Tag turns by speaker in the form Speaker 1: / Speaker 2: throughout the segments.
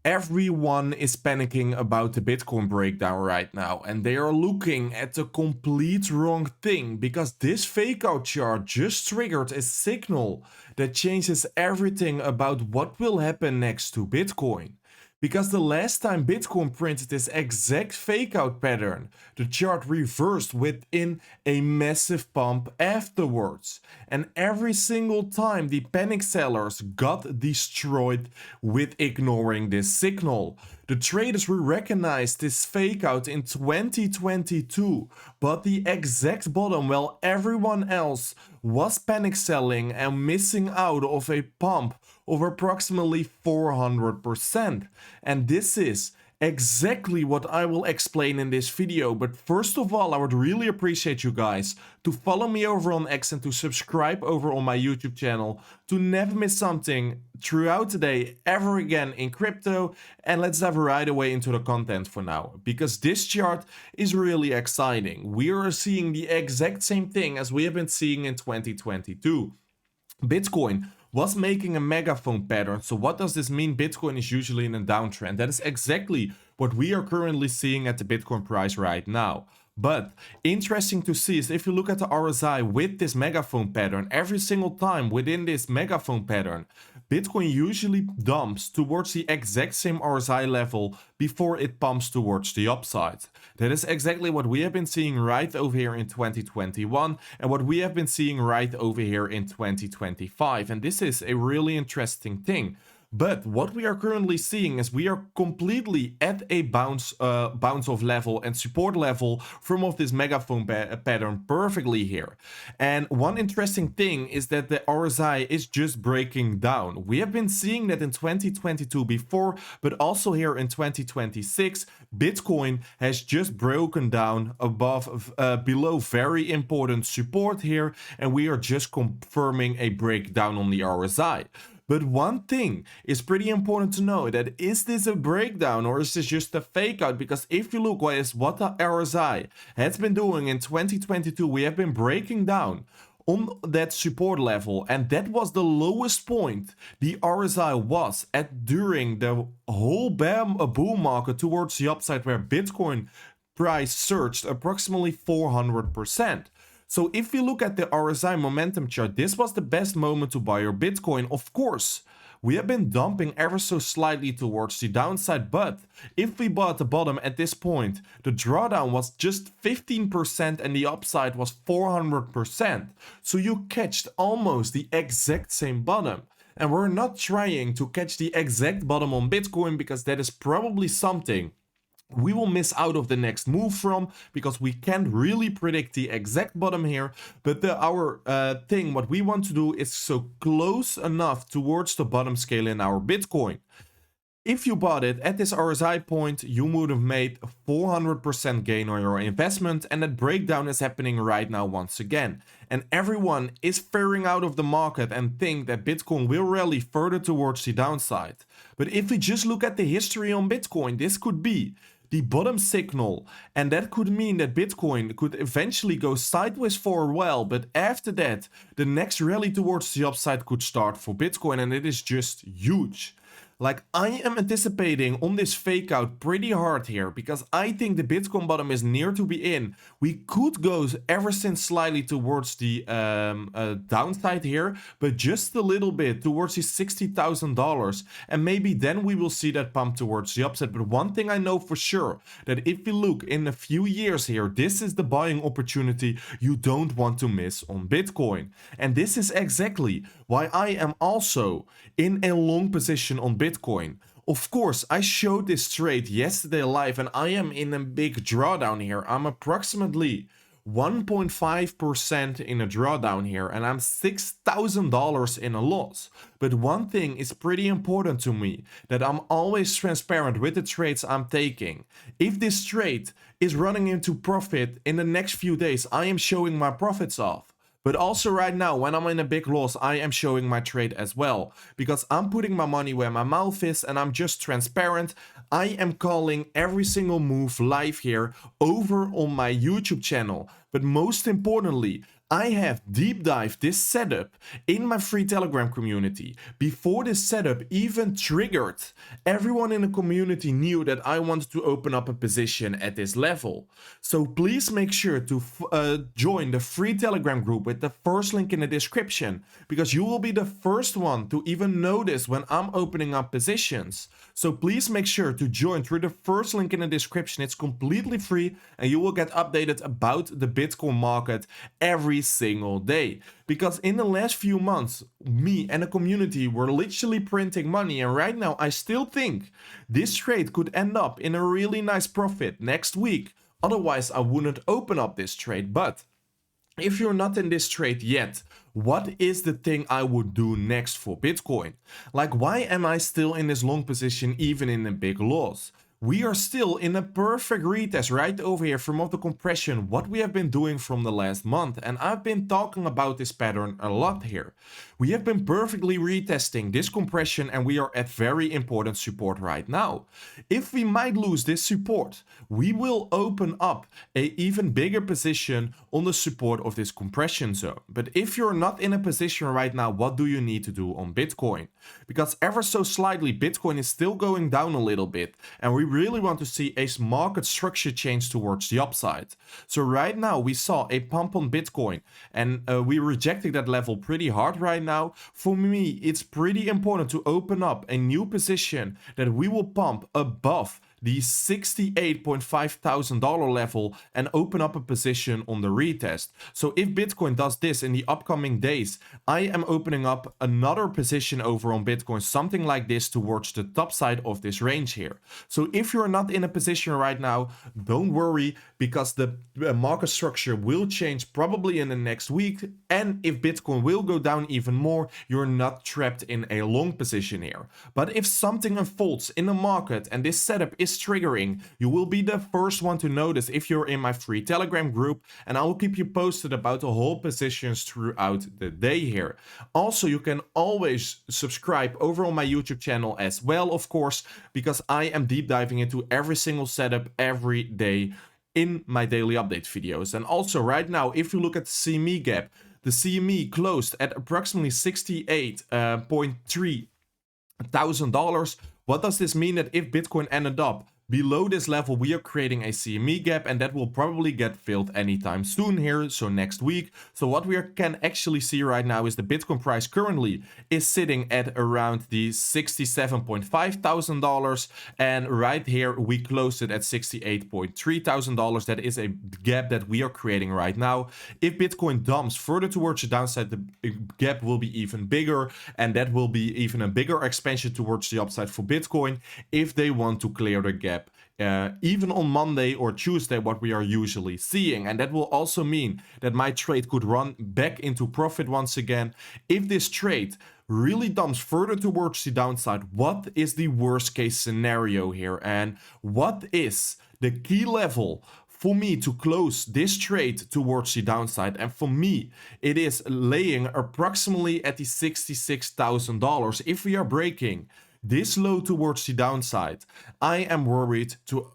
Speaker 1: Everyone is panicking about the Bitcoin breakdown right now, and they are looking at the complete wrong thing because this fake out chart just triggered a signal that changes everything about what will happen next to Bitcoin. Because the last time Bitcoin printed this exact fake out pattern, the chart reversed within a massive pump afterwards. And every single time the panic sellers got destroyed with ignoring this signal. The traders will recognize this fake out in 2022, but the exact bottom while everyone else was panic selling and missing out of a pump of approximately 400%. And this is exactly what I will explain in this video. But first of all, I would really appreciate you guys to follow me over on X and to subscribe over on my YouTube channel to never miss something throughout the day ever again in crypto. And let's dive right away into the content for now, because this chart is really exciting. We are seeing the exact same thing as we have been seeing in 2022. Bitcoin was making a megaphone pattern. So what does this mean? Bitcoin is usually in a downtrend. That is exactly what we are currently seeing at the Bitcoin price right now. But interesting to see is if you look at the RSI with this megaphone pattern, every single time within this megaphone pattern, Bitcoin usually dumps towards the exact same RSI level before it pumps towards the upside. That is exactly what we have been seeing right over here in 2021 and what we have been seeing right over here in 2025. And this is a really interesting thing. But what we are currently seeing is we are completely at a bounce off level and support level from of this megaphone pattern perfectly here. And one interesting thing is that the RSI is just breaking down. We have been seeing that in 2022 before, but also here in 2026, Bitcoin has just broken down above, below very important support here, and we are just confirming a breakdown on the RSI. But one thing is pretty important to know, that is this a breakdown or is this just a fake out? Because if you look what the RSI has been doing in 2022, we have been breaking down on that support level, and that was the lowest point the RSI was at during the whole bull market towards the upside, where Bitcoin price surged approximately 400%. So if you look at the RSI momentum chart, this was the best moment to buy your Bitcoin. Of course, we have been dumping ever so slightly towards the downside, but if we bought the bottom at this point, the drawdown was just 15% and the upside was 400%. So you catched almost the exact same bottom. And we're not trying to catch the exact bottom on Bitcoin, because that is probably something we will miss out of the next move from, because we can't really predict the exact bottom here. But our thing, what we want to do is so close enough towards the bottom scale in our Bitcoin. If you bought it at this RSI point, you would have made a 400% gain on your investment, and that breakdown is happening right now once again. And everyone is fearing out of the market and think that Bitcoin will rally further towards the downside. But if we just look at the history on Bitcoin, this could be the bottom signal, and that could mean that Bitcoin could eventually go sideways for a while, but after that the next rally towards the upside could start for Bitcoin, and it is just huge. Like, I am anticipating on this fake out pretty hard here, because I think the Bitcoin bottom is near to be in. We could go ever since slightly towards the downside here, but just a little bit towards the $60,000, and maybe then we will see that pump towards the upside. But one thing I know for sure, that if you look in a few years here, this is the buying opportunity you don't want to miss on Bitcoin. And this is exactly why I am also in a long position on Bitcoin. Of course, I showed this trade yesterday live, and I am in a big drawdown here. I'm approximately 1.5% in a drawdown here, and I'm $6,000 in a loss. But one thing is pretty important to me, that I'm always transparent with the trades I'm taking. If this trade is running into profit in the next few days, I am showing my profits off. But also right now, when I'm in a big loss, I am showing my trade as well, because I'm putting my money where my mouth is, and I'm just transparent. I am calling every single move live here over on my YouTube channel. But most importantly, I have deep dived this setup in my free Telegram community. Before this setup even triggered, everyone in the community knew that I wanted to open up a position at this level. So please make sure to join the free Telegram group with the first link in the description, because you will be the first one to even notice when I'm opening up positions. So please make sure to join through the first link in the description. It's completely free and you will get updated about the Bitcoin market every single day. Because in the last few months, me and the community were literally printing money, and right now I still think this trade could end up in a really nice profit next week. Otherwise, I wouldn't open up this trade. But if you're not in this trade yet, what is the thing I would do next for Bitcoin? Like, why am I still in this long position even in a big loss? We are still in a perfect retest right over here from of the compression, what we have been doing from the last month. And I've been talking about this pattern a lot here. We have been perfectly retesting this compression and we are at very important support right now. If we might lose this support, we will open up a even bigger position on the support of this compression zone. But if you're not in a position right now, what do you need to do on Bitcoin? Because ever so slightly, Bitcoin is still going down a little bit and we really want to see a market structure change towards the upside. So right now we saw a pump on Bitcoin and we rejected that level pretty hard right now. For me, it's pretty important to open up a new position that we will pump above the $68,500 level and open up a position on the retest. So if Bitcoin does this in the upcoming days, I am opening up another position over on Bitcoin, something like this towards the top side of this range here. So if you're not in a position right now, don't worry, because the market structure will change probably in the next week. And if Bitcoin will go down even more, you're not trapped in a long position here. But if something unfolds in the market and this setup is triggering, you will be the first one to notice if you're in my free Telegram group, and I will keep you posted about the whole positions throughout the day here. Also, you can always subscribe over on my YouTube channel as well, of course, because I am deep diving into every single setup every day in my daily update videos. And also right now, if you look at the CME gap, the CME closed at approximately $68.3 thousand. What does this mean? That if Bitcoin ended up below this level, we are creating a CME gap, and that will probably get filled anytime soon here, so next week. So what we can actually see right now is the Bitcoin price currently is sitting at around the $67.5 thousand, and right here we closed it at $68.3 thousand. That is a gap that we are creating right now. If Bitcoin dumps further towards the downside, the gap will be even bigger, and that will be even a bigger expansion towards the upside for Bitcoin if they want to clear the gap. Even on Monday or Tuesday, what we are usually seeing. And that will also mean that my trade could run back into profit once again. If this trade really dumps further towards the downside, what is the worst case scenario here? And what is the key level for me to close this trade towards the downside? And for me, it is laying approximately at the $66,000. If we are breaking this low towards the downside, I am worried to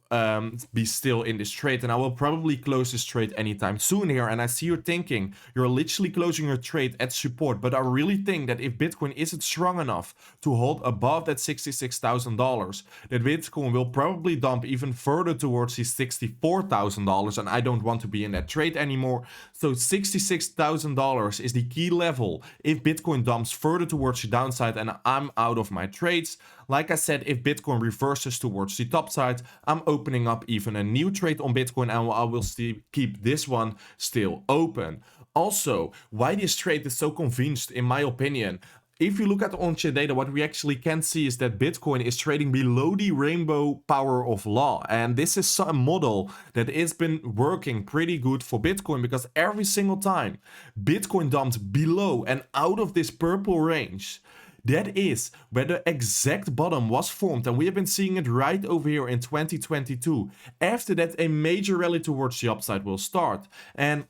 Speaker 1: be still in this trade, and I will probably close this trade anytime soon here. And I see you thinking you're literally closing your trade at support, but I really think that if Bitcoin isn't strong enough to hold above that $66,000, that Bitcoin will probably dump even further towards the $64,000, and I don't want to be in that trade anymore. So $66,000 is the key level if Bitcoin dumps further towards the downside, and I'm out of my trades. Like I said, if Bitcoin reverses towards the top side, I'm opening up even a new trade on Bitcoin, and I will keep this one still open. Also, why this trade is so convinced, in my opinion, if you look at on-chain data, what we actually can see is that Bitcoin is trading below the rainbow power of law. And this is a model that has been working pretty good for Bitcoin, because every single time Bitcoin dumped below and out of this purple range, that is where the exact bottom was formed, and we have been seeing it right over here in 2022. After that, a major rally towards the upside will start. And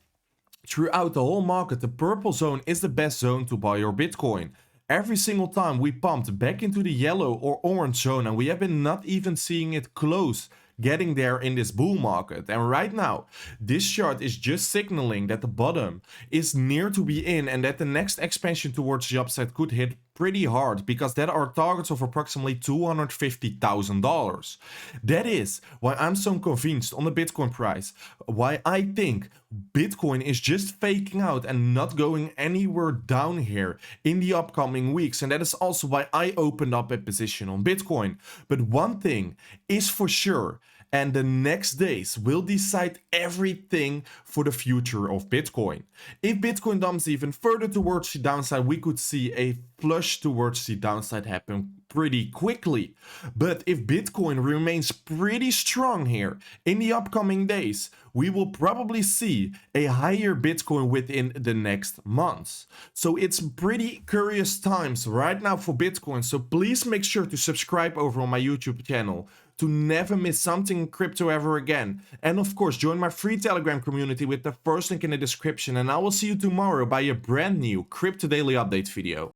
Speaker 1: throughout the whole market, the purple zone is the best zone to buy your Bitcoin. Every single time we pumped back into the yellow or orange zone, and we have been not even seeing it close getting there in this bull market. And right now, this chart is just signaling that the bottom is near to be in and that the next expansion towards the upside could hit pretty hard, because there are targets of approximately $250,000. That is why I'm so convinced on the Bitcoin price, why I think Bitcoin is just faking out and not going anywhere down here in the upcoming weeks. And that is also why I opened up a position on Bitcoin. But one thing is for sure, and the next days will decide everything for the future of Bitcoin. If Bitcoin dumps even further towards the downside, we could see a flush towards the downside happen pretty quickly. But if Bitcoin remains pretty strong here in the upcoming days, we will probably see a higher Bitcoin within the next months. So it's pretty curious times right now for Bitcoin. So please make sure to subscribe over on my YouTube channel to never miss something in crypto ever again. And of course, join my free Telegram community with the first link in the description. And I will see you tomorrow by a brand new Crypto Daily Update video.